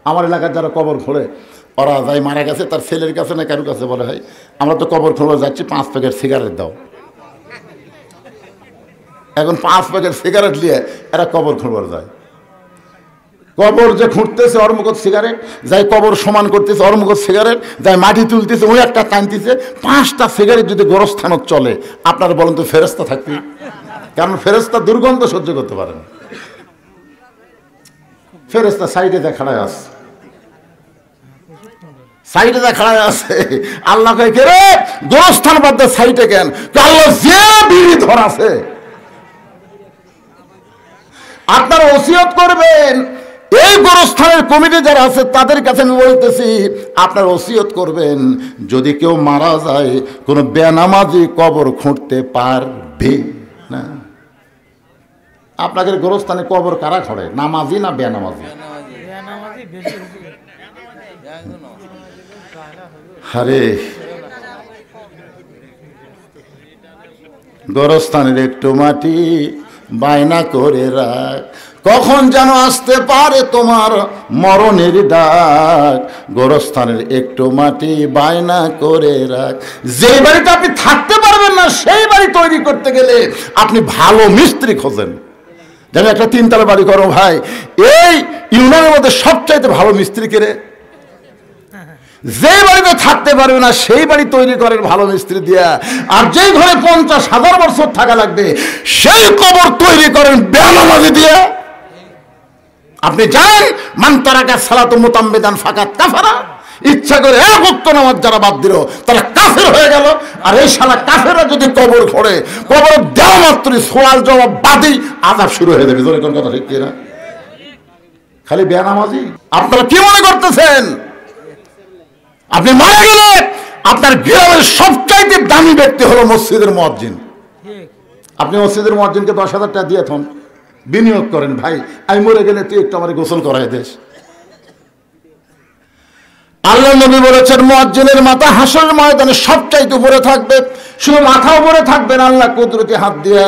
আমার এলাকার যারা কবর খোঁড়ে ওরা যাই মারা গেছে তার ছেলের কাছে না কারোর কাছে বলে, হয় আমরা তো কবর খোঁড়ে যাচ্ছি, 5 প্যাকেট সিগারেট দাও। এখন 5 প্যাকেট সিগারেট নিয়ে এরা কবর খোঁড়বার যায়। কবর যে খুঁড়তেছে ওর মুখত সিগারেট, যাই কবর সমান করতেছে ওর মুখত সিগারেট, যাই মাটি তুলতেছে ওই একটা টানতেছে। 5টা সিগারেট যদি গোরস্থানত চলে, আপনারা বলেন তো ফেরেশতা থাকবে? কারণ ফেরেশতা দুর্গন্ধ সহ্য করতে পারে না। ফেরেশতা সাইডে খাড়ায় আছে, সাইডে খাড়ায় আছে। আল্লাহ কয়, কে রে গোরস্থান বাদ দে, সাইডে কেন? আল্লাহ যে বিড়ি ধরাছে আপনারা ওসিয়ত করবেন। এই গোরস্থানের কমিটি যারা আছে তাদের কাছে আমি বলতেছি, আপনারা ওসিয়ত করবেন, যদি কেউ মারা যায় কোনো বেনামাজি কবর খুঁড়তে পারবে না। আপনাদের গোরস্থানে কবর কারা খড়ে, নামাজি না বেনামাজি? আরে গোরস্থানের একটু মাটি বায়না করে রাখ, কখন যেন আসতে পারে তোমার মরণের ডাক। গোরস্থানের একটু মাটি বায়না করে রাখ। যে বাড়িতে আপনি থাকতে পারবেন না সেই বাড়ি তৈরি করতে গেলে আপনি ভালো মিস্ত্রি খোঁজেন। যেন একটা 3 তলা বাড়ি করো ভাই, এই ইউনিয়নের মধ্যে সবচাইতে ভালো মিস্ত্রি কেড়ে। যে বাড়িতে থাকতে পারবে না সেই বাড়ি তৈরি করেন ভালো মিস্ত্রি দিয়া। আর যেই ঘরে 50,000 বছর থাকা লাগবে সেই কবর তৈরি করেন বেনামাজি দিয়া। আপনি জানেন, মান তারাকা সালাতু মুতাম্মিদান ফাকাত কাফারা, ইচ্ছা করে এক ওয়াক্ত নামাজ যারা বাদ দিল তারা কাফের হয়ে গেল। আর এই শালা কাফেররা যদি কবর খোঁড়ে, কবর দেওয়া মাত্রই সওয়াল জবাব বাদই আযাব শুরু হয়ে যাবে। জোরে কোন কথা ঠিক কিনা? খালি বেনামাজি। আপনারা কি মনে করতেছেন আপনি মারা গেলে আপনার গ্রামের সবচাইতে দামি ব্যক্তি হলো মসজিদের মুয়াজ্জিন? আপনি মসজিদের মুয়াজ্জিনকে 10,000 টাকা দিয়ে থন, বিনিয়োগ করেন, ভাই আমি মরে গেলে তুই একটু আমার গোসল করাই দেশ। আল্লাহ নবী বলেছেন, মুয়াজ্জিনের মাথা হাসরের ময়দানে সবচাইতে উপরে থাকবে। শুধু মাথা উপরে থাকবে না, আল্লাহ কুদরতি হাত দিয়ে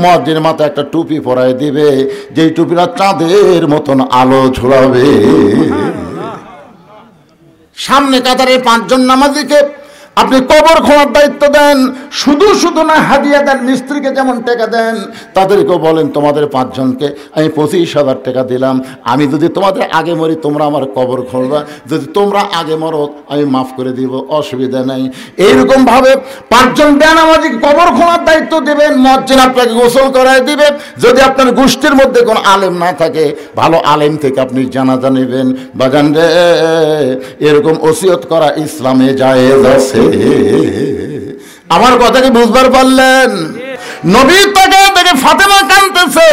মুয়াজ্জিনের মাথা একটা টুপি পরায় দিবে, যেই টুপিটা চাঁদের মতন আলো ঝোলাবে। সামনে কাতারে 5 জন নামাজিকে আপনি কবর খোঁড়ার দায়িত্ব দেন। শুধু শুধু না, হাদিয়া দেন। মিস্ত্রিকে যেমন টাকা দেন তাদেরকেও বলেন, তোমাদের 5 জনকে আমি 25,000 টাকা দিলাম, আমি যদি তোমাদের আগে মরি তোমরা আমার কবর খুঁড়বা, যদি তোমরা আগে মরো আমি মাফ করে দিব, অসুবিধা নাই। এইরকমভাবে 5 জন বেনামাজিকে কবর খোঁড়ার দায়িত্ব দেবেন। মুয়াজ্জিন আপনাকে গোসল করায় দিবে। যদি আপনার গোষ্ঠীর মধ্যে কোনো আলেম না থাকে, ভালো আলেম থেকে আপনি জানাজা নেবেন। বাজান রে, এরকম ওসিয়ত করা ইসলামে জায়েজ আছে। আমার কথা কি বুঝবার পারলেন? নবী তাকে দেখে ফাতেমা কাঁদতেছে,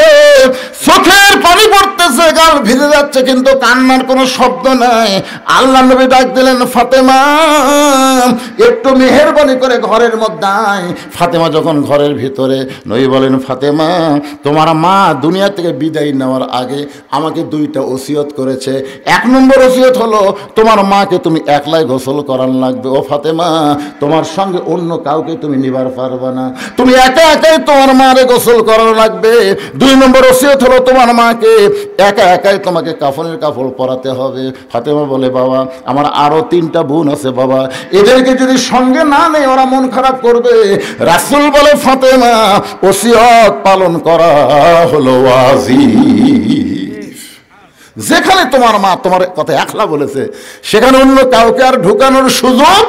চোখের পানি পড়তেছে, গাল ভিজে যাচ্ছে, কিন্তু কান্নার কোনো শব্দ নাই। আল্লাহ নবী ডাক দিলেন, ফাতেমা একটু মেহেরবানি করে ঘরের মধ্যে আয়। ফাতেমা যখন ঘরের ভিতরে, নবী বলেন, ফাতেমা তোমার মা দুনিয়া থেকে বিদায় নেওয়ার আগে আমাকে 2টা ওসিয়ত করেছে। 1 নম্বর ওসিয়ত হলো তোমার মাকে তুমি একলাই গোসল করান লাগবে। ও ফাতেমা, তোমার সঙ্গে অন্য কাউকে তুমি নিবার পারবে না, তুমি একা একাই তোমার মারে গোসল করানো লাগবে। 2 নম্বর ওসিয়ত হলো তোমার মাকে একা একাই তোমাকে কাফনের কাপড় পরাতে হবে। ফাতেমা বলে, বাবা আমার আরো 3টা বোন আছে বাবা, এদেরকে যদি সঙ্গে না নেই ওরা মন খারাপ করবে। রাসূল বলে, ফাতেমা ওসিয়ত পালন করা হলো ওয়াজিব। যেখানে তোমার মা তোমার কথা একলা বলেছে সেখানে অন্য কাউকে আর ঢুকানোর সুযোগ।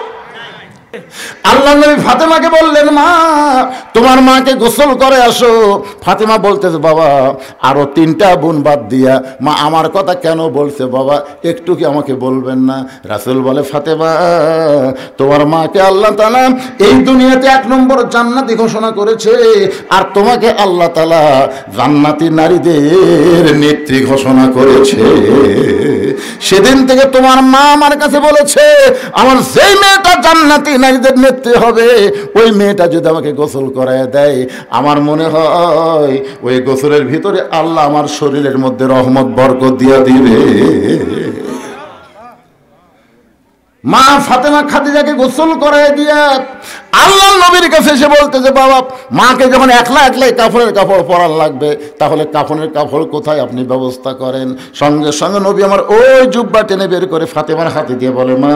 আল্লাহ নবী ফাতেমাকে বললেন, মা তোমার মাকে গোসল করে আসো। ফাতেমা বলতেছে, বাবা আরো 3টা বোন বাদ দিয়া মা আমার কথা কেন বলছে বাবা, একটু কি আমাকে বলবেন না? রাসূল বলে, ফাতেমা তোমার মাকে আল্লাহ তাআলা এই দুনিয়াতে 1 নম্বর জান্নাতি ঘোষণা করেছে, আর তোমাকে আল্লাহ তাআলা জান্নাতি নারীদের নেত্রী ঘোষণা করেছে। সেদিন থেকে তোমার মা আমার কাছে বলেছে, আমার যেই মেয়েটা জান্নাতি নারীদের নেত্রী হবে ওই মেয়েটা যদি আমাকে গোসল করায় দেয়, আমার মনে হয় ওই গোসলের ভিতরে আল্লাহ আমার শরীরের মধ্যে রহমত বরকত দিয়া দিবে। মা ফাতেমা খাদিজাকে গোসল করায় দিয়ে আল্লাহর নবীর কাছে এসে বলতেছে, বাবা মাকে যখন একলা একলাই কাফনের কাপড় পরার লাগবে, তাহলে কাফনের কাপড় কোথায় আপনি ব্যবস্থা করেন? সঙ্গে সঙ্গে নবী আমার ওই জুব্বা টেনে বের করে ফাতেমার হাতে দিয়ে বলে, মা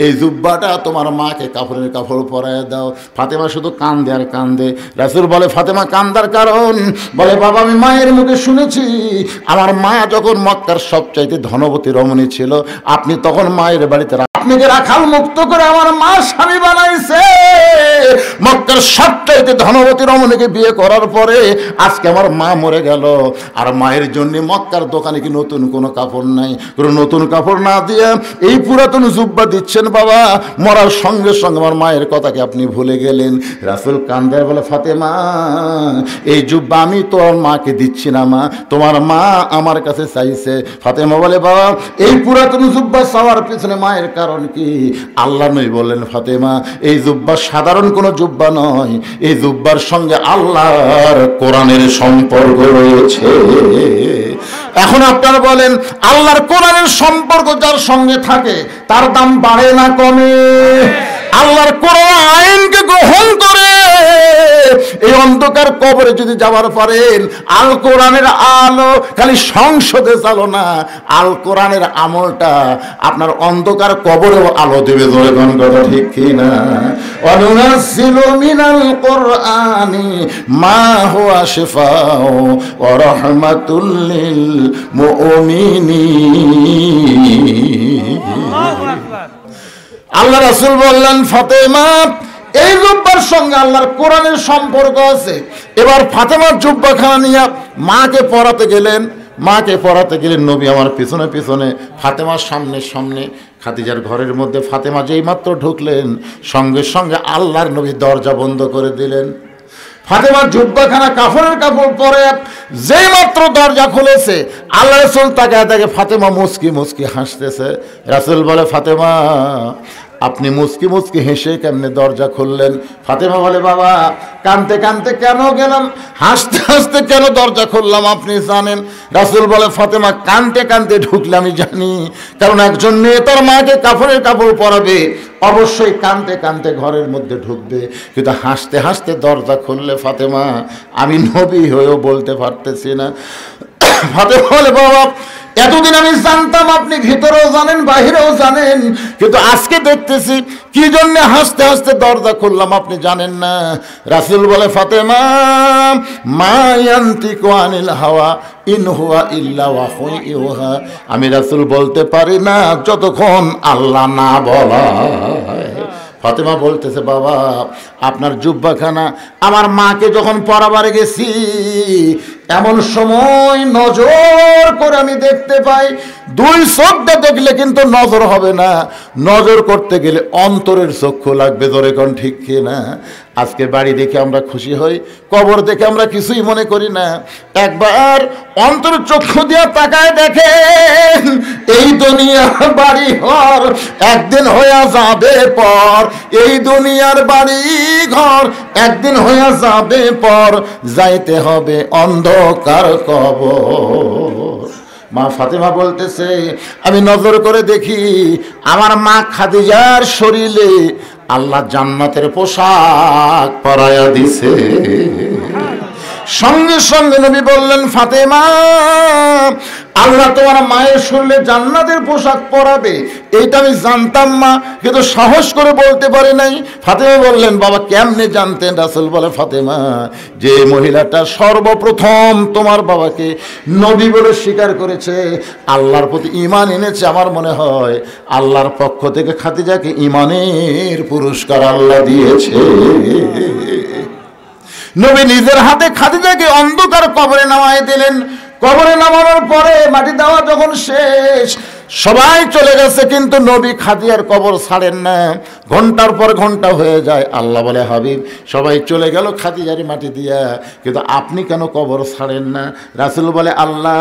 এই জুব্বাটা তোমার মাকে কাফনের কাপড় পরায় দাও। ফাতেমা শুধু কান্দে আর কান্দে। রাসূল বলে, ফাতেমা কান্দার কারণ? বলে, বাবা আমি মায়ের মুখে শুনেছি আমার মা যখন মক্কার সবচাইতে ধনবতী রমণী ছিল, আপনি তখন মায়ের বাড়িতে আপনাকে রাখাল মুক্ত করে আমার মা স্বামী বানাইছে। মক্কার সবচাইতে ধনবতী রমণীকে বিয়ে করার পরে আজকে আমার মা মরে গেল, আর মায়ের জন্য মক্কার দোকানে কি নতুন কোনো কাপড় নাই? কোনো নতুন কাপড় না দিয়ে এই পুরাতন জুব্বা দিচ্ছেন বাবা। মরার সঙ্গে সঙ্গে আমার মায়ের কথাকে আপনি ভুলে গেলেন। রাসূল কান্দার বলে, ফাতেমা এই জুব্বা আমি তোমার মাকে দিচ্ছি না মা, তোমার মা আমার কাছে চাইছে। ফাতেমা বলে, বাবা এই পুরাতন জুব্বা চাওয়ার পিছনে মায়ের কারণ কি? আল্লাহ নবী বললেন, ফাতেমা এই জুব্বা সাধারণ কোনো জুব্বা নয়, এই জুব্বার সঙ্গে আল্লাহর কোরআনের সম্পর্ক রয়েছে। এখন আপনারা বলেন, আল্লাহর কোরআনের সম্পর্ক যার সঙ্গে থাকে তার দাম বাড়ে না কমে? আল্লাহর কোরআন আইনকে গ্রহণ করে এই অন্ধকার কবরে যদি যাবার পারেন, আল কোরআনের আলো খালি সংসদে চালো না, আল কোরআনের আমলটা আপনার অন্ধকার কবরেও আলো দেবে। ধরে কোন কথা ঠিক কিনা? অনুনাজ্জিলু মিনাল কোরআনি মা হুয়া শিফাউ ওয়া রাহমাতুল লিল মুমিনিন। আল্লাহু আকবার। আল্লাহ রাসূল বললেন, ফাতেমা এই জুব্বার সঙ্গে আল্লাহর কোরআনের সম্পর্ক আছে। এবার ফাতেমার জুব্বাখানা নিয়ে মাকে পরাতে গেলেন। নবী আমার পিছনে পিছনে, ফাতেমার সামনে সামনে। খাদিজার ঘরের মধ্যে ফাতেমা যেই মাত্র ঢুকলেন, সঙ্গে সঙ্গে আল্লাহর নবী দরজা বন্ধ করে দিলেন। ফাতেমার জুব্বাখানা কাফনের কাপড় পরে যেই মাত্র দরজা খুলেছে, আল্লাহ রাসূল তাকে ফাতেমা মুস্কি মুস্কি হাসতেছে। রাসূল বলে, ফাতেমা আপনি মুস্কি মুস্কি হেসে কেমনে দরজা খুললেন? ফাতেমা বলে, বাবা কাঁদতে কাঁদতে কেন গেলাম, হাসতে হাসতে কেন দরজা খুললাম আপনি জানেন? রাসূল বলে, ফাতেমা কাঁদতে কাঁদতে ঢুকলে আমি জানি, কারণ একজন মেয়ে তার মাকে কাফনের কাপড় পরাবে, অবশ্যই কাঁদতে কাঁদতে ঘরের মধ্যে ঢুকবে, কিন্তু হাসতে হাসতে দরজা খুললে ফাতেমা আমি নবী হয়েও বলতে পারতেছি না। ফাতেমা বলে, বাবা এতদিন আমি জানতাম আপনি ভিতরেও জানেন বাহিরেও জানেন, কিন্তু আজকে দেখতেছি কি জন্য হাসতে হাসতে দরজা খুললাম আপনি জানেন না। রাসূল বলে, ফাতেমা মা ইয়ান্তিকু আনিল হাওয়া ইন হুয়া ইল্লা ওয়াহয়ুন ইউহা, আমি রাসূল বলতে পারি না যতক্ষণ আল্লাহ না বলায়। ফাতেমা বলতেছে, বাবা আপনার জুব্বাখানা আমার মাকে যখন পরাবারে গেছি, এমন সময় নজর করে আমি দেখতে পাই, দুই চোখটা দেখলে কিন্তু নজর হবে না, নজর করতে গেলে অন্তরের চক্ষু লাগবে। ধরে কোন ঠিক কিনা? আজকে বাড়ি দেখে আমরা খুশি হই, কবর দেখে আমরা কিছুই মনে করি না। একবার অন্তরের চক্ষু দিয়ে তাকায় দেখেন, এই দুনিয়ার বাড়ি ঘর একদিন হয়ে যাবে পর, এই দুনিয়ার বাড়ি ঘর একদিন হয়ে যাবে পর, যাইতে হবে অন্ধকার কবর। মা ফাতেমা বলতেছে, আমি নজর করে দেখি আমার মা খাদিজার শরীরে আল্লাহ জান্নাতের পোশাক পরায়া দিছে। সঙ্গে সঙ্গে নবী বললেন, ফাতেমা আল্লাহ তোমার মায়ের শরীরে জান্নাতের পোশাক পরাবে, এইটা আমি জানতাম মা, কিন্তু সাহস করে বলতে পারি নাই। ফাতেমা বললেন, বাবা কেমনে জানতেন? রাসূল বলে, ফাতেমা যে মহিলাটা সর্বপ্রথম তোমার বাবাকে নবী বলে স্বীকার করেছে, আল্লাহর প্রতি ঈমান এনেছে, আমার মনে হয় আল্লাহর পক্ষ থেকে খাদিজাকে ঈমানের পুরস্কার আল্লাহ দিয়েছে। নবী নিজের হাতে খাদিজাকে অন্ধকার কবরে নামায় দিলেন। কবরে নামানোর পরে মাটি দেওয়া যখন শেষ, সবাই চলে গেছে, কিন্তু নবী খাদিজার কবর ছাড়েন না। ঘন্টার পর ঘন্টা হয়ে যায়। আল্লাহ বলে, হাবিব সবাই চলে গেল খাদিজার মাটি দিয়া, কিন্তু আপনি কেন কবর ছাড়েন না? রাসূল বলে, আল্লাহ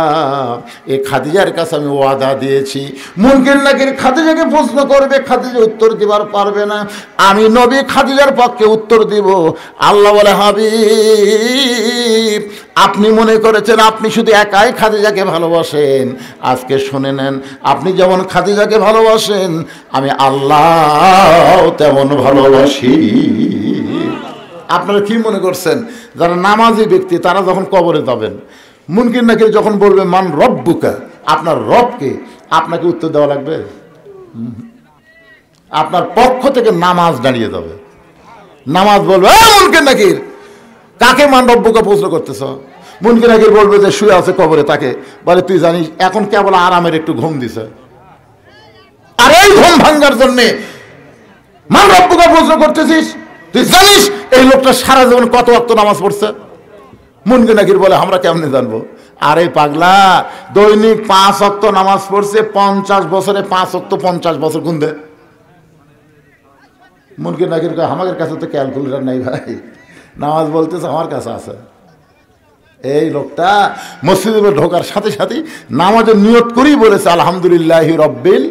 এই খাদিজার কাছে আমি ওয়াদা দিয়েছি, মুনকির নাকির খাদিজাকে প্রশ্ন করবে, খাদিজা উত্তর দিবার পারবে না, আমি নবী খাদিজার পক্ষে উত্তর দিব। আল্লাহ বলে, হাবিব আপনি মনে করেছেন আপনি শুধু একাই খাদিজাকে ভালোবাসেন। আজকে শুনে নেন, আপনি যেমন খাদিজাকে ভালোবাসেন আমি আল্লাহ তেমন ভালোবাসি। আপনারা কি মনে করছেন যারা নামাজি ব্যক্তি তারা যখন কবরে যাবেন, মুনকির নাকির যখন বলবে মান রব্বুকা, আপনার রবকে, আপনাকে উত্তর দেওয়া লাগবে? আপনার পক্ষ থেকে নামাজ দাঁড়িয়ে যাবে, নামাজ বলবে মুনকির নাকির কাকে মান রব্বুকা প্রশ্ন করতেছ? মুনকির নাকির বলবে যে শুয়ে আছে কবরে, তাকে বলে তুই জানিস এখন কেবল আরামের একটু ঘুম দিছে, আর এই ঘুম ভাঙ্গার জন্যে মান রব্বুকা প্রশ্ন করতেছিস? তুই জানিস এই লোকটা সারা জীবন কত ওয়াক্ত নামাজ পড়ছে? মুনকির নাকির বলে আমরা কেমনে জানবো? আরে পাগলা, দৈনিক 5 ওয়াক্ত নামাজ পড়ছে, 50 বছরে 5 ওয়াক্ত 50 বছর গুণ দে। মুনকির নাকির কয় আমাদের কাছে তো ক্যালকুলেটর নাই ভাই, নামাজ বলতেছে আমার কাছে আছে। এই লোকটা মসজিদে ঢোকার সাথে সাথে নামাজের নিয়ত করেই বলেছে আলহামদুলিল্লাহি রব্বিল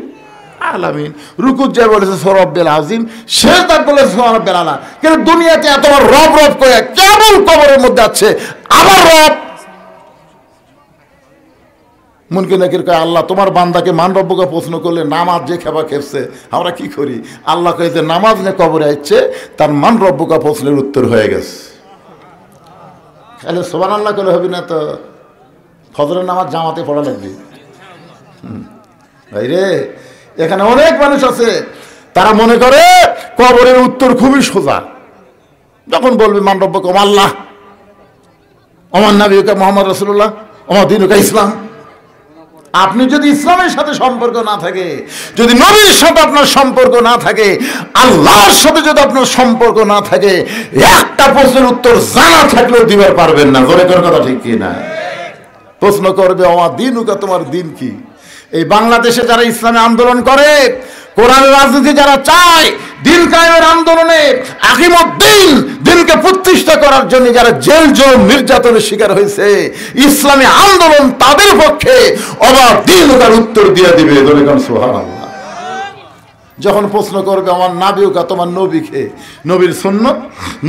আলামিন, রুকুত যায় বলেছে রব্বিল আজিম, সেজদা বলেছে রব্বিল আলা। কিন্তু দুনিয়াতে এতবার রব রব করে কেবল কবরের মধ্যে আছে আমার রব। মুনকির নাকির কয় আল্লাহ তোমার বান্দাকে মান রব্বকে প্রশ্ন করলে নামাজ যে খেবা খেপছে, আমরা কি করি? আল্লাহ কয়ে যে নামাজ নিয়ে কবরে আসছে তার মান রব্বকা প্রশ্নের উত্তর হয়ে গেছে। তাহলে সুবহানাল্লাহ করলে হবে না তো, ফজরের নামাজ জামাতে পড়া লাগবে। ভাই রে, এখানে অনেক মানুষ আছে তারা মনে করে কবরের উত্তর খুবই সোজা। যখন বলবে মান রব্বুকা আল্লাহ, ওমান নবিয়ুকা মুহাম্মদ রাসূলুল্লাহ, ওমা দীনুকা ইসলাম। আপনি যদি ইসলামের সাথে সম্পর্ক না থাকে, যদি নবীর সাথে আপনার সম্পর্ক না থাকে, আল্লাহর সাথে যদি আপনার সম্পর্ক না থাকে, একটা প্রশ্নের উত্তর জানা থাকলেও দিবার পারবেন না। জোরে করে কথা ঠিক কি না? প্রশ্ন করবে ওমা দীনুকা, তোমার দিন কি? এই বাংলাদেশে যারা ইসলামে আন্দোলন করে, কোরআনের রাজনীতি যারা চায়, দিন কায়েমের আন্দোলনে আকিমুদ্দিন দিনকে প্রতিষ্ঠা করার জন্য যারা জেল জুলুম নির্যাতনের শিকার হয়েছে, ইসলামী আন্দোলন তাদের পক্ষে অবাক দিনুকার উত্তর দিয়ে দিবে। সুবহানাল্লাহ। যখন প্রশ্ন করবে আমার নাবিউকা, তোমার নবীকে, নবীর সুন্নত,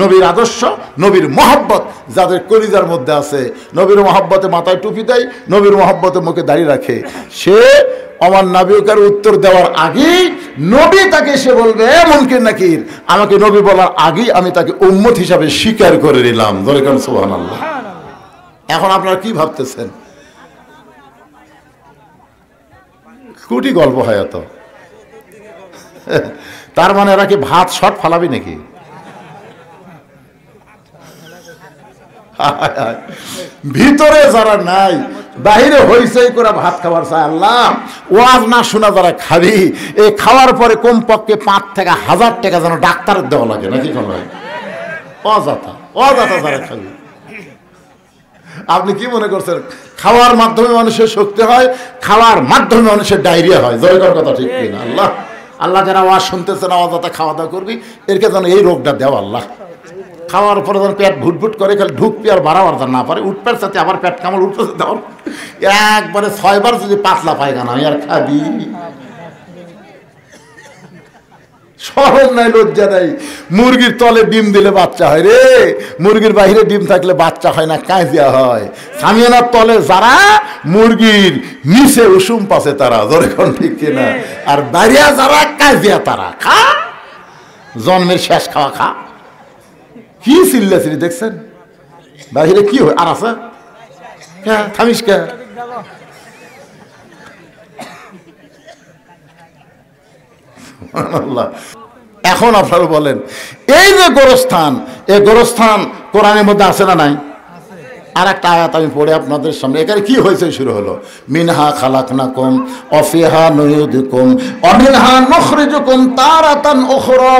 নবীর আদর্শ, নবীর মহব্বত যাদের কলিজার মধ্যে আছে, নবীর মহব্বতে মাথায় টুপি দেয়, নবীর মহব্বতে মুখে দাঁড়িয়ে রাখে, সে আমার নাবিউকার উত্তর দেওয়ার আগেই নবী তাকে এসে বলবে মুনকির নাকির, আমাকে নবী বলার আগেই আমি তাকে উম্মত হিসাবে স্বীকার করে নিলাম। ধরে কারণ সুবহানাল্লাহ। এখন আপনারা কি ভাবতেছেন? কুটি গল্প হয় এত, তার মানে এরা কি ভাত শট ফালাবি নাকি? ভিতরে যারা নাই, বাহিরে হইচই করে ভাত খাবার চায়। আল্লাহ ওয়াজ না শোনা যারা খাবি, এই খাওয়ার পরে কমপক্ষে 5 থেকে 1000 টাকা যেন ডাক্তারের দেওয়া লাগে নাকি? কোনো অযথা অযথা যারা খাবি। আপনি কি মনে করছেন খাওয়ার মাধ্যমে মানুষের শক্তি হয়, খাওয়ার মাধ্যমে মানুষের ডায়রিয়া হয়? জয়কর কথা ঠিক কিনা? আল্লাহ আল্লাহ যারা ওয়াজ শুনতেছে না, অযথা খাওয়া দাওয়া করবি, এরকে যেন এই রোগটা দেও আল্লাহ। খাওয়ার পরে যেন পেট ভুটভুট করে, খালি ঢুকবি আর বাড়াবার না পারে, উঠপের সাথে আবার পেট কামড় উঠতে দেওয়ার একবারে 6 বার যদি পাতলা পায়খানা হয় আর খাবি। সরল নাই, লজ্জা নাই। মুরগির তলে ডিম দিলে বাচ্চা হয় রে, মুরগির বাহিরে ডিম থাকলে বাচ্চা হয় না, কাঁজিয়া হয়। সামিয়ানার তলে যারা, মুরগির নিচে উষুম পাশে তারা। যখন ঠিক কিনা? আর দাঁড়িয়া যারা, কাঁজিয়া তারা। খা, জন্মের শেষ খাওয়া খা। কি চিল্লাচিল্লি দেখছেন? বাহিরে কি হয়? আর আছে থামিস কে? এখন আপনারা বলেন এই যে গোরস্থান, এই গোরস্থান কোরআনের মধ্যে আছে না নাই? আর একটা আয়াত আমি পড়ে আপনাদের সামনে, এখানে কি হয়েছে শুরু হলো, মিনহা খালাকনাকুম ওয়া ফিহা নুইদুকুম ওয়া মিনহা নুখরিজুকুম তারাতান উখরা।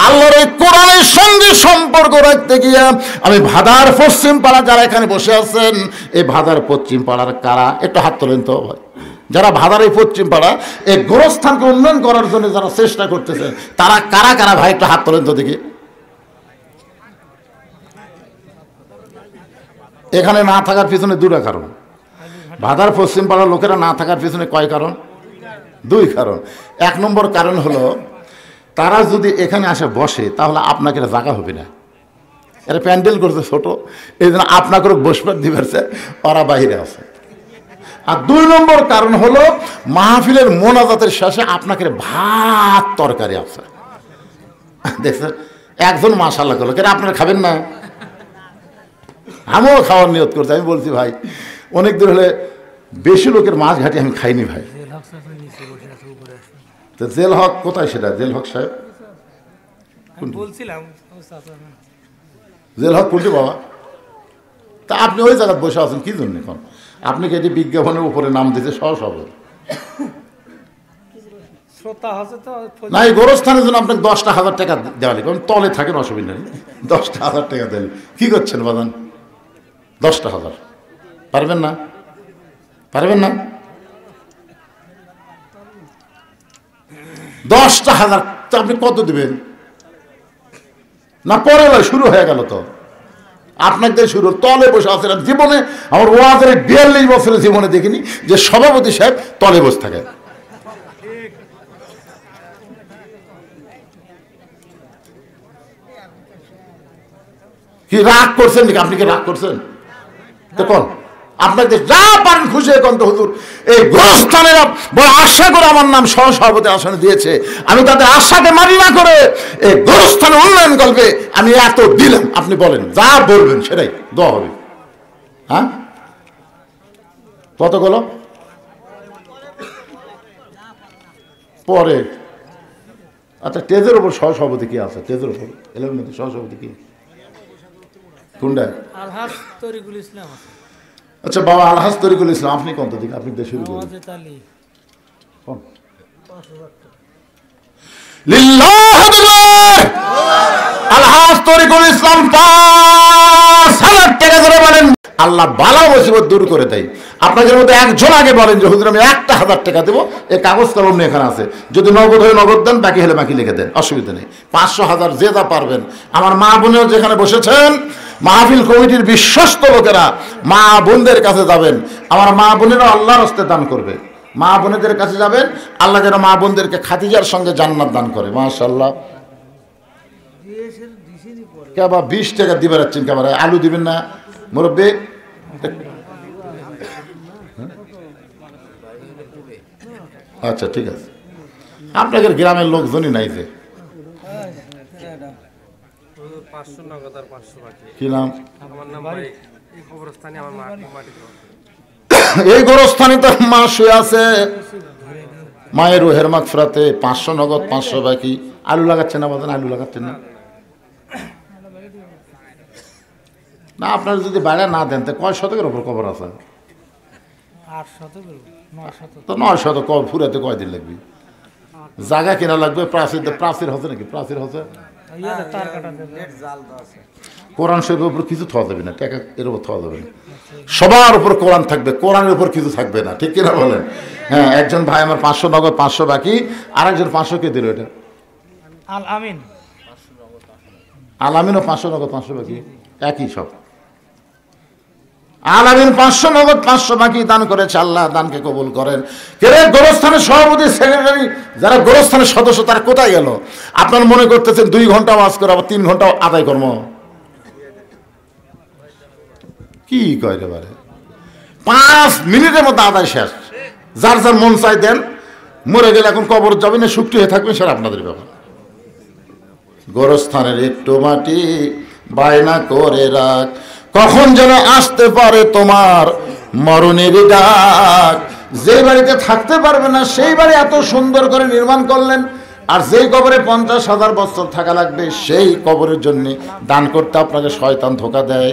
আল্লাহর এই কোরআনের সঙ্গে সম্পর্ক রাখতে গিয়ে আমি ভাদার পশ্চিম পাড়া যারা এখানে বসে আছেন, এই ভাদার পশ্চিম পাড়ার কারা একটু হাত তোলেন তো ভাই? যারা ভাদার এই পশ্চিম পাড়া এই গোরস্থানকে উন্নয়ন করার জন্য যারা চেষ্টা করতেছে, তারা কারা কারা ভাই একটু হাত তোলেন তো দেখি। এখানে না থাকার পিছনে 2টা কারণ। ভাদার পশ্চিম পাড়ার লোকেরা না থাকার পিছনে কয় কারণ? 2 কারণ। 1 নম্বর কারণ হলো, তারা যদি এখানে আসে বসে তাহলে আপনাকে জায়গা হবে না। এরা প্যান্ডেল করছে ছোট, এই জন্য আপনাকে বসবার দিবেছে, ওরা বাইরে আছে। আর 2 নম্বর কারণ হলো মাহফিলের মোনাজাতের শেষে আপনাকে ভাত তরকারি আছে। দেখছেন, একজন মাশাআল্লাহ করলো, কেন আপনারা খাবেন না? আমিও খাওয়ার নিয়ত করছি। আমি বলছি ভাই অনেক দিন হলে বেশি লোকের মাছ ঘাটি আমি খাইনি ভাই। তো জেল হক কোথায় সেটা? জেল হক সাহেব জেল হক কোনটি বাবা? তা আপনি ওই জায়গায় বসে আছেন কি জন্য? এখন আপনি কি এটি বিজ্ঞাপনের উপরে নাম দিতে সহজ হবে না? এই গোরস্থানের জন্য আপনাকে 10,000 টাকা দেওয়া লাগবে। তলে থাকেন, অসুবিধা নেই, 10,000 টাকা দেন। কি করছেন বাদান? 10,000 পারবেন না? পারবেন না? 10,000 তো আপনি কত দিবেন? না পরে শুরু হয়ে গেল তো আপনাকে শুরু। তলে বসে আছেন। জীবনে আমার ওয়াজের 42 বছরের জীবনে দেখিনি যে সভাপতি সাহেব তলে বসে থাকে। কি রাগ করছেন নাকি? আপনি কি রাগ করছেন? দেখুন আপনাকে যা পারেন খুশি এখন তো হুজুর এই গোরস্থানের বড় আশা করে আমার নাম সহসভাপতি আসনে দিয়েছে, আমি তাদের আশাকে মারি না করে এই গোরস্থানের উন্নয়ন করবে আমি এত দিলাম। আপনি বলেন, যা বলবেন সেটাই দেওয়া হবে। হ্যাঁ কতগুলো পরে? আচ্ছা টেজের উপর সহসভাপতি কি আছে? টেজের উপর এলাকার মধ্যে সহসভাপতি কি কোনটা? আচ্ছা বাবা আলহাজ তরিকুল ইসলাম, আপনি কোন দিকে? আপনি দেশে শুরু করুন। আলহাজ তরিকুল ইসলাম 5,000 টাকা করে বলেন। আল্লাহ বালা মুসিবত দূর করে দেয়। আপনাদের মধ্যে একজন আগে বলেন যে হুজুর আমি 1,000 টাকা দেবো, এই কাগজ কলম নিয়ে এখানে আছে, যদি নগদ হয়ে নগদ দেন, বাকি হলে বাকি লিখে দেন, অসুবিধা নেই। 500, 1000 যে যা পারবেন। আমার মা বোনেরা যেখানে বসেছেন মাহফিল কমিটির বিশ্বস্ত লোকেরা মা বোনদের কাছে যাবেন, আমার মা বোনেরা আল্লাহর হস্তে দান করবে। মা বোনেদের কাছে যাবেন, আল্লাহ যেন মা বোনদেরকে খাদিজার সঙ্গে জান্নাত দান করে। মাশাআল্লাহ। কেবা 20 টাকা দিবে রাখছেন, কেবার আলু দিবেন না মুরব্বী? আচ্ছা ঠিক আছে, আপনাদের গ্রামের লোকজনই নাই যে। কি নাম? এই গোরস্থানে তো মা শুয়ে আছে, মায়ের রুহের মাগফিরাতে 500 নগদ 500 বাকি। আলু লাগাচ্ছেন না বাদান? আলু লাগাচ্ছেন না? না আপনারা যদি বাইরে না দেন তো কয় শতকের উপর কবর আছে? 8 তো 9 শতক ফুরাতে কয়দিন লাগবে? জায়গা কেনা লাগবে, প্রাচীর হচ্ছে নাকি? প্রাচীর হচ্ছে, কোরআন শরীফের উপর কিছু থাওয়া যাবে না, টাকা এর উপর থাওয়া যাবে না। সবার উপর কোরআন থাকবে, কোরআনের উপর কিছু থাকবে না, ঠিক কিনা বলেন? হ্যাঁ, একজন ভাই আমার 500 নগদ 500 বাকি, আর একজন 500 কে দিল? এটা আল আমিনও 500 নগদ 500 বাকি, একই সব। আল আমিন 500 নগদ 500 বাকি দান করেছে। আল্লাহ দানকে কবুল করেন। কে গোরস্থানের সভাপতি সেক্রেটারি যারা গোরস্থানের সদস্য তারা কোথায় গেল? আপনার মনে করতেছেন 2 ঘন্টা ওয়াজ করে আবার 3 ঘন্টা আদায় কর্ম? কি কয় রে বারে? 5 মিনিটের মধ্যে আদায় শেষ। যার যার মন চাই দেন, মরে গেলে এখন কবর যাবে না, শুকটি হয়ে থাকবে, সেটা আপনাদের ব্যাপার। গোরস্থানের একটু মাটি বায়না করে রাখ, কখন যেন আসতে পারে তোমার মরণের ডাক। যে বাড়িতে থাকতে পারবে না সেই বাড়ি এত সুন্দর করে নির্মাণ করলেন, আর যেই কবরে 50,000 বছর থাকা লাগবে সেই কবরের জন্য দান করতে আপনাকে শয়তান ধোকা দেয়,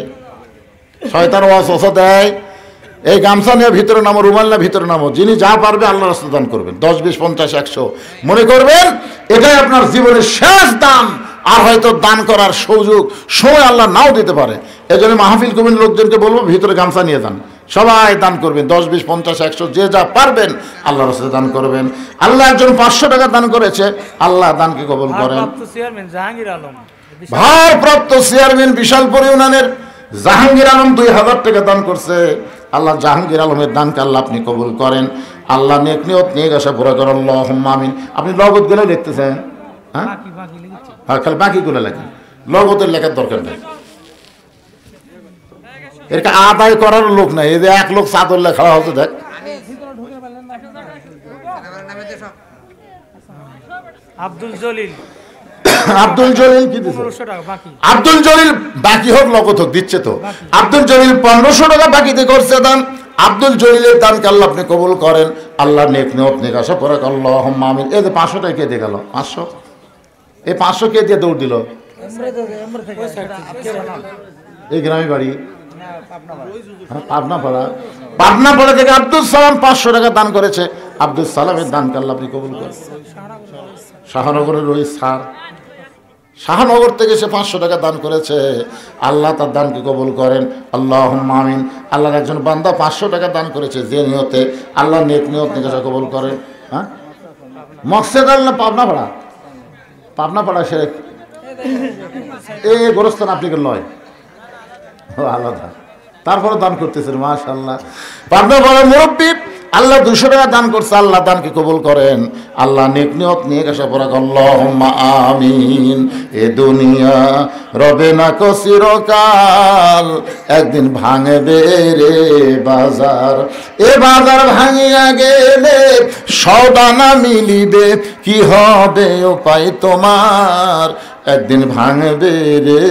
শয়তান ওয়াসওয়াসা দেয়। এই গামছা নিয়ে ভিতরে নামো, রুমাল নিয়ে ভিতরে নামো, যিনি যা পারবে আল্লাহর রাস্তায় দান করবেন। 10, 20, 50, 100 মনে করবেন এটাই আপনার জীবনের শেষ দান। আর হয়তো দান করার সময় আল্লাহ নাও দিতে পারে। এই জন্য মাহফিল কমিটির লোকজনকে বলবো ভিতরে গামছা নিয়ে যান, সবাই দান করবেন। 10, 20, 50, 100 যে যা পারবেন আল্লাহর রাস্তায় দান করবেন। আল্লাহ একজন 500 টাকা দান করেছে, আল্লাহ দানকে কবুল করেন। ভারপ্রাপ্ত চেয়ারম্যান বিশালপুর ইউনিয়নের জাহাঙ্গীর আলম 2000 টাকা দান করছে। আল্লাহ জাহাঙ্গীর আলমের দানকে আল্লাহ আপনি কবুল করেন। আল্লাহ নেক নিয়ত নিয়ে গেছে পুরা করেন, আল্লাহুম্মা আমিন। আপনি নগদ গেলেও লিখতেছেন? হ্যাঁ, খালি বাকিগুলো লেখেন, নগদের লেখার দরকার নেই। এরকে আদায় করার লোক নাই। এই যে এক লোক চাদরলে খাওয়া হচ্ছে, দেখ আব্দুল জলিল কি দিচ্ছে? আব্দুল জলিল বাকি হোক নগদ হোক দিচ্ছে তো। আব্দুল জলিল 1500 টাকা বাকিতে করছে দান। আব্দুল জলিলের দানকে আল্লাহ আপনি কবুল করেন। আল্লাহ নেক নিয়ত নিকাশা করে আল্লাহুম্মা আমিন। এই যে 500 টাকা কে দিয়ে গেল? 500 এই 500 কে দিয়ে দৌড় দিল? এই গ্রামে বাড়ি পাবনাপাড়া থেকে আব্দুল সালাম 500 টাকা দান করেছে। আব্দুল সালামের দানকে আল্লাহ আপনি কবুল করেন। শাহনগরের ওই স্যার শাহনগর থেকে সে 500 টাকা দান করেছে। আল্লাহ তার দানকে কবুল করেন আল্লাহুম্মা আমিন। আল্লাহর একজন বান্দা 500 টাকা দান করেছে, যে নিয়তে আল্লাহ নেক নিয়ত নিকাশা কবুল করেন। হ্যাঁ, মকসেদ আল্লাহ পাবনাপাড়া সে এই গোরস্থান আপনি নয় আলাদা, তারপরে দান করতেছেন মাশাআল্লাহ। পাবনাপাড়ার মুরব্বী আল্লাহ 200 টাকা দান করছে। আল্লাহ দানকে কবুল করেন। আল্লাহ নেক নিয়ত নিয়ে গেছে পড়া আল্লাহুম্মা আমিন। এ দুনিয়া রবে না কো চিরকাল, একদিন ভাঙবে রে বাজার। এ বাজার ভাঙিয়া গেলে সওদা না মিলিবে, কি হবে উপায় তোমার, একদিন ভাঙবে রে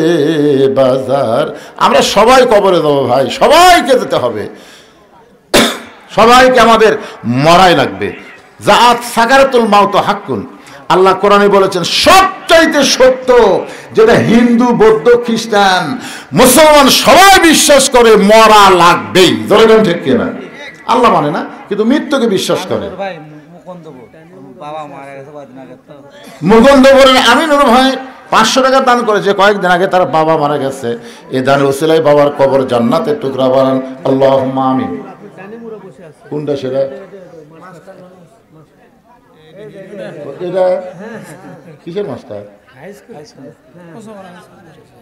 বাজার। আমরা সবাই কবরে দেবো ভাই, সবাইকে যেতে হবে, সবাইকে আমাদের মরাই লাগবে। জাআত সাকারাতুল মাউত হাক্কুন। আল্লাহ কোরআনে বলেছেন সবচাইতে সত্য, যেটা হিন্দু বৌদ্ধ খ্রিস্টান মুসলমান সবাই বিশ্বাস করে মরা লাগবেই। ধরেন ঠিক কিনা? আল্লাহ মানে না, কিন্তু মৃত্যুকে বিশ্বাস করে। মুকুন্দপুরের আমিনুর ভাই 500 টাকা দান করেছে। কয়েকদিন আগে তার বাবা মারা গেছে। এই দানের ওসিলায় বাবার কবর জান্নাতের টুকরা বানান আল্লাহুম্মা আমিন। কোনটা সেটা? এটা কিসের মাস্টার?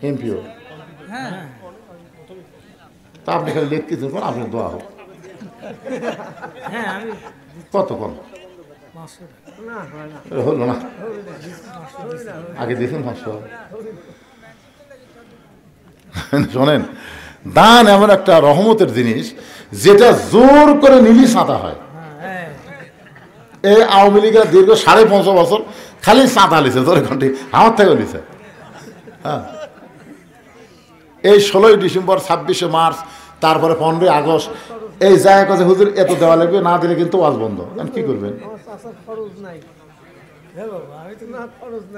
এমপিও। তা আপনি খালি লিখতেছেন, আপনার দোয়া হোক। কত কম হলো না? আগে দিয়েছেন 500। শোনেন, দান এমন একটা রহমতের জিনিস যেটা জোর করে নিলি সাঁতা হয়। এই আওয়ামী লীগের দীর্ঘ 5.5 বছর খালি সাঁতা লিছে, তোর ঘন্টি আমার থেকেও লিছে। হ্যাঁ, এই 16 ডিসেম্বর, 26শে মার্চ, তারপরে 15ই আগস্ট এই জায়গা কাছে হুজুর এত দেওয়া লাগবে, না দিলে কিন্তু ওয়াজ বন্ধ। কি করবেন?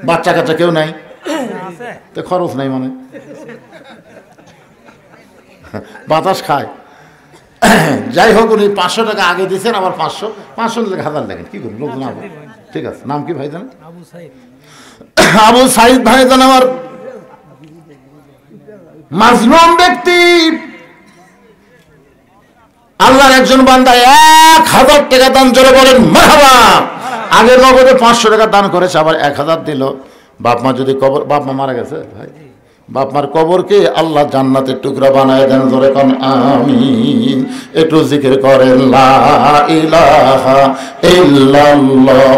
বাচ্চা কাচ্চা কেউ নাই তো খরচ নাই, মানে বাতাস খায়। যাই হোক, উনি 500 টাকা আগে দিচ্ছেন, আবার 500 নিলে 1000 দেখেন কি করবেন লোকজন। ঠিক আছে, নাম কি ভাই জানেন? আবু সাইদ ভাই জান আমার মাজলুম ব্যক্তি। আল্লাহর একজন বান্দা 1000 টাকা দান, জোরে বলেন মারহাবা। আগে নগদে 500 টাকা দান করেছে, আবার 1000 দিল। বাপ মা যদি কবর, বাপ মা মারা গেছে ভাই, বাপ মার কবরকে আল্লাহ জান্নাতের টুকরা বানায় দেন। জোরে কোন আমিন। একটু জিকির করেন লা ইলাহা ইল্লাল্লাহ,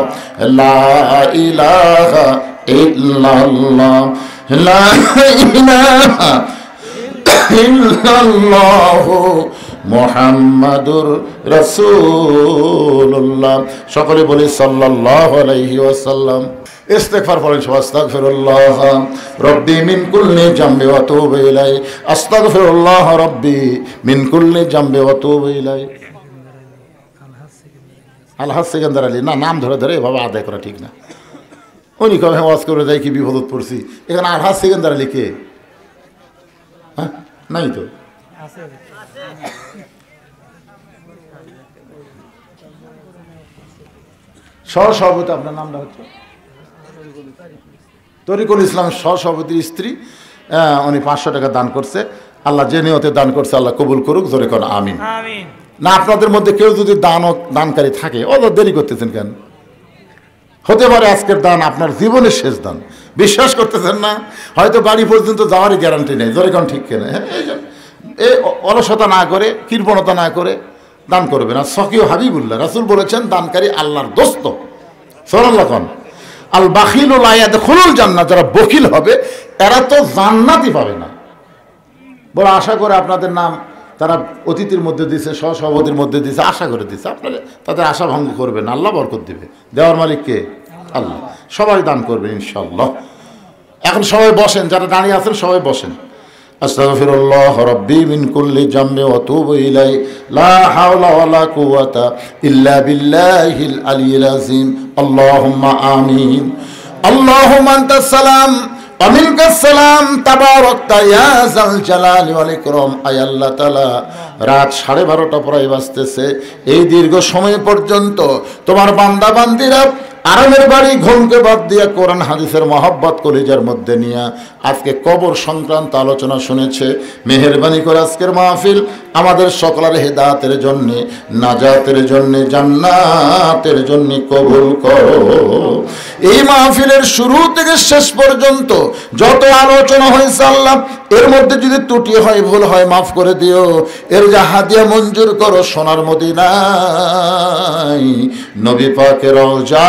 লা ইলাহা ইল্লাল্লাহ, লা ইলাহা ইল্লাল্লাহ মুহাম্মাদুর রাসূলুল্লাহ। সকলে বলি সাল্লাল্লাহু আলাইহি ওয়াসাল্লাম। ইস্তিগফার পড়েন সবাই। আস্তাগফিরুল্লাহ রাব্বি মিন কুল্লি জামবি ওয়া আতুবু ইলাইহি, আস্তাগফিরুল্লাহ রাব্বি মিন কুল্লি জামবি ওয়া আতুবু ইলাইহি। আলহাজ সেকেন্দার আলী না, নাম ধরে ধরে এভাবে আদায় করা ঠিক না। উনি কবে ওয়াজ করে যাই কি বিপদত পড়ছি। এখানে আলহাজ সেকেন্দার আলী কে? হ্যাঁ, নাই তো। সহসভাপতি, আপনার নামটা হচ্ছে তরিকুল ইসলাম, সহসভাপতির স্ত্রী। উনি 500 টাকা দান করছে। আল্লাহ যে নিয়তে দান করছে আল্লাহ কবুল করুক, জোরে কোন আমিন। না, আপনাদের মধ্যে কেউ যদি দানকারী থাকে, ও দেরি করতেছেন কেন? হতে পারে আজকের দান আপনার জীবনের শেষ দান। বিশ্বাস করতেছেন না? হয়তো বাড়ি পর্যন্ত যাওয়ারই গ্যারান্টি নেই। জোরে কোন ঠিক কেন? এই অলসতা না করে, কৃপণতা না করে দান করবে না। সকিও হাবিবুল্লাহ রাসূল বলেছেন, দানকারী আল্লাহর দোস্ত। সুবহানাল্লাহ। আল বাখিলু লা ইয়াদখুলুল জান্নাহ, যারা বখিল হবে এরা তো জান্নাতই পাবে না। বড় আশা করে আপনাদের নাম তারা অতিথির মধ্যে দিছে, সহসভাপতির মধ্যে দিছে, আশা করে দিছে। আপনারা তাদের আশা ভঙ্গ করবেন, আল্লাহ বরকত দিবে। দেওয়ার মালিক কে? আল্লাহ। সবাই দান করবেন ইনশাআল্লাহ। এখন সবাই বসেন, যারা দাঁড়িয়ে আছেন সবাই বসেন। আস্তাগফিরুল্লাহ রাব্বি মিন কুল্লি জামবি ওয়া আতুবু ইলাইহি লা হাওলা ওয়ালা কুওয়াতা ইল্লা বিল্লাহিল আলিয়্যিল আযীম। আল্লাহুম্মা আমিন। আল্লাহুম্মা আনতাস সালাম ওয়া মিনকাস সালাম তাবারাকতা ইয়া যাল জালালি ওয়াল ইকরাম। আয় আল্লাহ তাআলা, রাত 12:30 প্রায় বাজতেছে। এই দীর্ঘ সময় পর্যন্ত তোমার বান্দা বান্দিরা আরামের বাড়ি ঘুমকে বাদ দিয়া কোরআন হাদিসের মহব্বত কলিজার মধ্যে নিয়ে আজকে কবর সংক্রান্ত আলোচনা শুনেছে। মেহেরবানি করে আজকের মাহফিল আমাদের সকলের হেদায়েতের জন্য, নাজাতের জন্য, জান্নাতের জন্য কবুল করো। এই মাহফিলের শুরু থেকে শেষ পর্যন্ত যত আলোচনা হয়েছে আল্লাহ, এর মধ্যে যদি ত্রুটি হয়, ভুল হয়, মাফ করে দিও। এর যা হাদিয়া মঞ্জুর করো সোনার মদিনায় নবী পাকের রওজা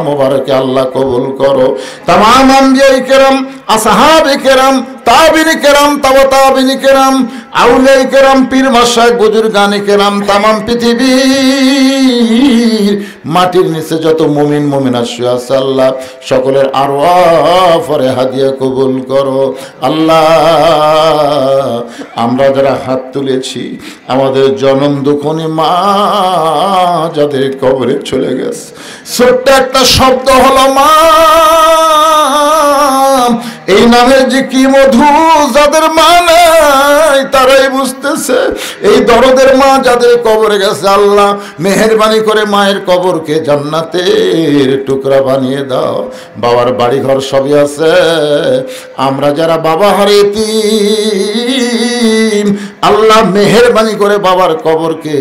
মুবারকে আল্লাহ কবুল করো। তামাম আম্বিয়ায়ে কেরাম, আসহাবে কেরাম, তাবিঈনে কেরাম, তাবিঈনে কেরাম, আউলিয়ায়ে কেরাম, পীর মাশায়েখ, বুজুর্গানে কেরাম, তামাম পৃথিবীর মাটির নিচে যত মুমিন মুমিনাত শুয়ে আছে আল্লাহ, সকলের আরওয়াহ পরে হাদিয়া কবুল করো। আল্লাহ, আমরা যারা হাত তুলেছি, আমাদের জনম দুঃখনী মা যাদের কবরে চলে গেছে, ছোট্ট একটা শব্দ হলো মা, এই নামের যে কি মধু, যাদের মা নাই তারাই বুঝতেছে। এই দরদের মা যাদের কবরে গেছে আল্লাহ, মেহেরবানি করে মায়ের কবরকে জান্নাতের টুকরা বানিয়ে দাও। বাবার বাড়ি ঘর সবই আছে, আমরা যারা বাবা হারিয়েছি আল্লাহ মেহেরবানি করে বাবার কবরকে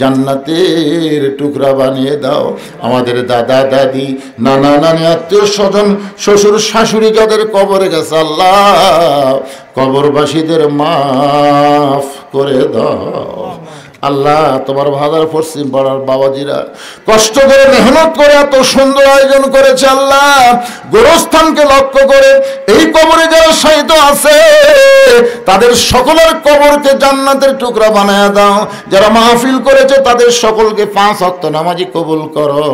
জান্নাতের টুকরা বানিয়ে দাও। আমাদের দাদা দাদি, নানা নানি, আত্মীয় স্বজন, শ্বশুর শাশুড়ি যাদের কবরে গেছে আল্লাহ, কবরবাসীদের মাফ করে দাও। আল্লাহ, তোমার ভাদার পশ্চিম পাড়ার বাবাজিরা কষ্ট করে মেহনত করে এত সুন্দর আয়োজন করেছে আল্লাহ, গোরস্থানকে লক্ষ্য করে এই কবরে যারা শায়িত আছে তাদের সকলের কবরকে জান্নাতের টুকরা বানায় দাও। যারা মাহফিল করেছে তাদের সকলকে 5 ওয়াক্ত নামাজি কবুল করো।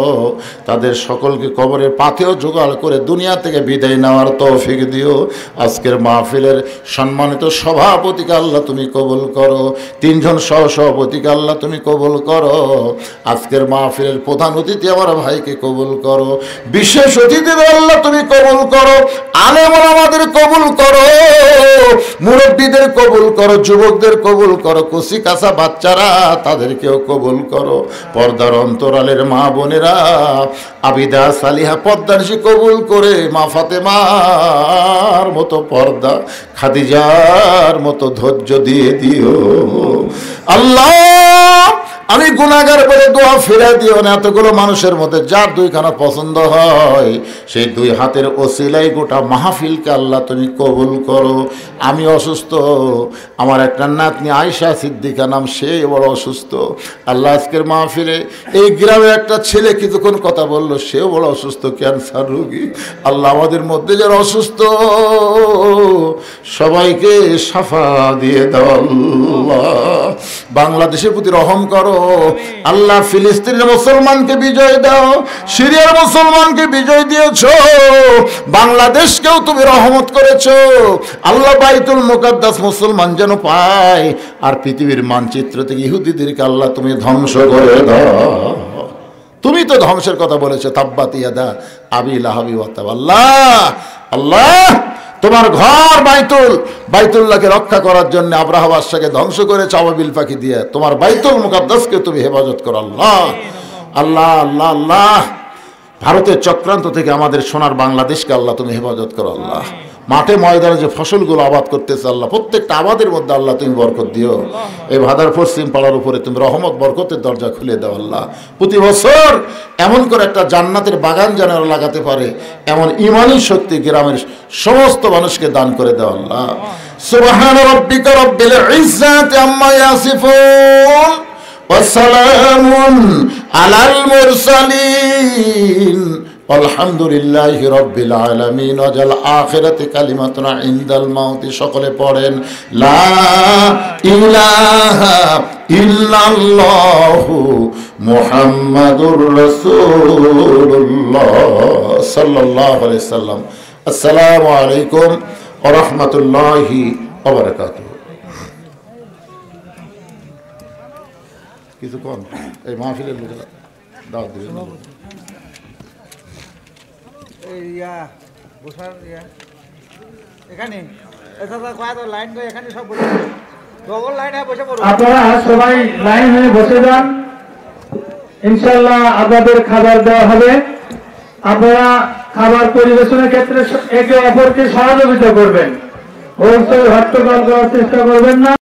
তাদের সকলকে কবরের পাথেও জোগাড় করে দুনিয়া থেকে বিদায় নেওয়ার তৌফিক দিও। আজকের মাহফিলের সম্মানিত সভাপতিকে আল্লাহ তুমি কবুল করো। 3 জন সহসভাপতি আল্লাহ তুমি কবুল করো। আজকের মাহফিলের প্রধান অতিথি আমার ভাইকে কবুল করো। বিশেষ অতিথিদের আল্লাহ তুমি কবুল করো। আলেম ওলামাদের কবুল করো, মুরব্বীদের কবুল করো, যুবকদের কবুল করো, কচি কাঁচা বাচ্চারা তাদেরকেও কবুল করো। পর্দার অন্তরালের মা বোনেরা আবিদা সালিহা পর্দানিশী কবুল করে মা ফাতেমার মতো পর্দা, খাদিজার মতো ধৈর্য দিয়ে দিও আল্লাহ। আমি গুনাহগার বলে দোয়া ফিরে দিও না। এতগুলো মানুষের মধ্যে যার 2খানা পছন্দ হয় সেই 2 হাতের ওসিলাই গোটা মাহফিলকে আল্লাহ তুমি কবুল করো। আমি অসুস্থ, আমার একটা নাতনি আয়েশা সিদ্দিকা নাম, সে বড় অসুস্থ আল্লাহ। আজকের মাহফিলে এই গ্রামের একটা ছেলে কিছুক্ষণ কথা বললো, সেও বড় অসুস্থ, ক্যান্সার রোগী আল্লাহ। আমাদের মধ্যে যারা অসুস্থ সবাইকে শাফা দিয়ে দাও আল্লাহ। বাংলাদেশের প্রতি রহম করো আল্লাহ। ফিলিস্তিনের মুসলমানকে বিজয় দাও, সিরিয়ার মুসলমানকে বিজয় দিয়েছো, বাংলাদেশকেও তুমি রহমত করেছো আল্লাহ। বাইতুল মুকাদ্দাস মুসলমান যেন পায়, আর পৃথিবীর মানচিত্র থেকে ইহুদিদেরকে আল্লাহ তুমি ধ্বংস করে দাও। তুমি তো ধ্বংসের কথা বলেছো, তাব্বাত ইয়াদা আবি লাহাবি ওয়া তাব। আল্লাহ আল্লাহ, তোমার ঘর বাইতুল্লাহকে রক্ষা করার জন্য আব্রাহা বাদশাকে ধ্বংস করেছে আবাবিল পাখি দিয়ে। তোমার বাইতুল মুকাদ্দাসকে তুমি হেফাজত করো আল্লাহ আল্লাহ আল্লাহ আল্লাহ। ভারতের চক্রান্ত থেকে আমাদের সোনার বাংলাদেশকে আল্লাহ তুমি হেফাজত করো আল্লাহ। মাঠে ময়দানে যে ফসলগুলো আবাদ করতেছে আল্লাহ, প্রত্যেকটা আবাদের মধ্যে আল্লাহ তুমি বরকত দিও। এই ভাদার পশ্চিম পাড়ার উপরে তুমি রহমত বরকতের দরজা খুলে দাও আল্লাহ। প্রতি বছর এমন করে একটা জান্নাতের বাগান যেন লাগাতে পারে এমন ঈমানী শক্তি গ্রামের সমস্ত মানুষকে দান করে দাও আল্লাহ। সুবহান রাব্বিকা রাব্বিল ইজ্জাতি আম্মা ইয়াসিফুন ওয়া সালামুন আলাল মুরসালিন আলহামদুলিল্লাহি রাব্বিল আলামিন ওয়াজাল আখিরাতি কালিমাতুনা ইনদাল মাউতি। সকলে পড়েন লা ইলাহা ইল্লাল্লাহু মুহাম্মাদুর রাসূলুল্লাহ সাল্লাল্লাহু আলাইহি সাল্লাম। আসসালামু আলাইকুম ওয়া রাহমাতুল্লাহি ওয়া বারাকাতুহু। কিছু কোন এই মাহফিলের লোকেরা দাওয়াত দিবেন। আপনারা সবাই লাইন হয়ে বসে যান, ইনশাআল্লাহ আপনাদের খাবার দেওয়া হবে। আপনারা খাবার পরিবেশনের ক্ষেত্রে একে অপরকে সহযোগিতা করবেন, হট্টগোল করার চেষ্টা করবেন না।